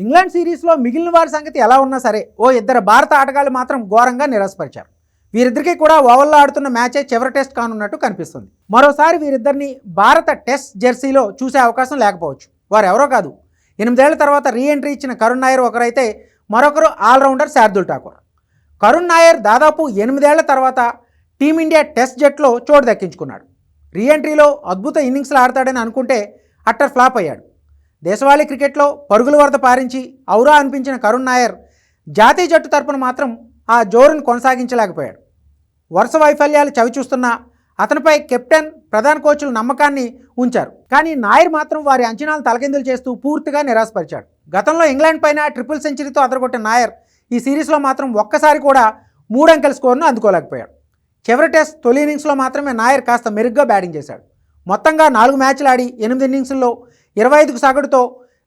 England సిరీస్లో మిగిలిన వారి సంగతి ఎలా ఉన్నా సరే ఓ ఇద్దరు భారత ఆటగాళ్లు మాత్రం ఘోరంగా నిరాశపరిచారు. వీరిద్దరికీ కూడా ఓవల్లో ఆడుతున్న మ్యాచే చివరి టెస్ట్ కానున్నట్టు కనిపిస్తుంది. మరోసారి వీరిద్దరిని భారత టెస్ట్ జెర్సీలో చూసే అవకాశం లేకపోవచ్చు. వారు ఎవరో కాదు, 8 ఏళ్ల తర్వాత రీఎంట్రీ ఇచ్చిన కరుణ్ నాయర్ ఒకరైతే మరొకరు ఆల్రౌండర్ శార్దుల్ ఠాకూర్. కరుణ్ నాయర్ దాదాపు 8 ఏళ్ల తర్వాత టీమిండియా టెస్ట్ జట్టులో చోటు దక్కించుకున్నాడు. రీఎంట్రీలో అద్భుత ఇన్నింగ్స్లు ఆడతాడని అనుకుంటే అట్టర్ ఫ్లాప్ అయ్యాడు. దేశవాళీ క్రికెట్లో పరుగుల వరద పారించి ఔరా అనిపించిన కరుణ్ నాయర్ జాతీయ జట్టు తరపున మాత్రం ఆ జోరును కొనసాగించలేకపోయాడు. వరుస వైఫల్యాలు చవిచూస్తున్నా అతనిపై కెప్టెన్, ప్రధాన కోచ్లు నమ్మకాన్ని ఉంచారు. కానీ నాయర్ మాత్రం వారి అంచనాలు తలకిందులు చేస్తూ పూర్తిగా నిరాశపరిచాడు. గతంలో ఇంగ్లాండ్ పైన ట్రిపుల్ సెంచరీతో అదరగొట్టిన నాయర్ ఈ సిరీస్లో మాత్రం ఒక్కసారి కూడా 3 అంకెల స్కోర్ను అందుకోలేకపోయాడు. చివరి టెస్ట్ తొలి ఇన్నింగ్స్లో మాత్రమే నాయర్ కాస్త మెరుగ్గా బ్యాటింగ్ చేశాడు. మొత్తంగా 4 మ్యాచ్లు ఆడి 8 ఇన్నింగ్స్ల్లో 25కు సగటుతో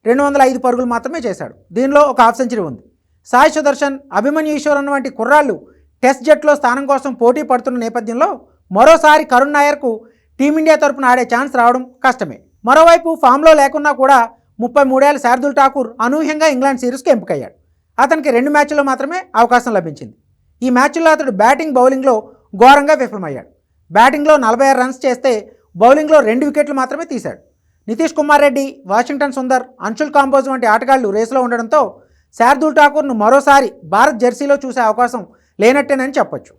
205 పరుగులు మాత్రమే చేశాడు. దీనిలో ఒక హాఫ్ సెంచరీ ఉంది. సాయి సుదర్శన్, అభిమన్యు ఈశ్వరన్ వంటి కుర్రాళ్ళు టెస్ట్ జట్టులో స్థానం కోసం పోటీ పడుతున్న నేపథ్యంలో మరోసారి కరుణ్ నాయర్కు టీమిండియా తరపున ఆడే ఛాన్స్ రావడం కష్టమే. మరోవైపు ఫామ్లో లేకున్నా కూడా 33 ఏళ్ల శార్దుల్ ఠాకూర్ అనూహ్యంగా ఇంగ్లాండ్ సిరీస్కి ఎంపికయ్యాడు. అతనికి 2 మ్యాచ్ల్లో మాత్రమే అవకాశం లభించింది. ఈ మ్యాచ్ల్లో అతడు బ్యాటింగ్, బౌలింగ్లో ఘోరంగా విఫలమయ్యాడు. బ్యాటింగ్లో 46 రన్స్ చేస్తే బౌలింగ్లో 2 వికెట్లు మాత్రమే తీశాడు. నితీష్ కుమార్ రెడ్డి, వాషింగ్టన్ సుందర్, అంశుల్ కాంబోజ్ వంటి ఆటగాళ్లు రేసులో ఉండడంతో శార్దుల్ ఠాకూర్ను మరోసారి భారత్ జెర్సీలో చూసే అవకాశం లేనట్టేనని చెప్పొచ్చు.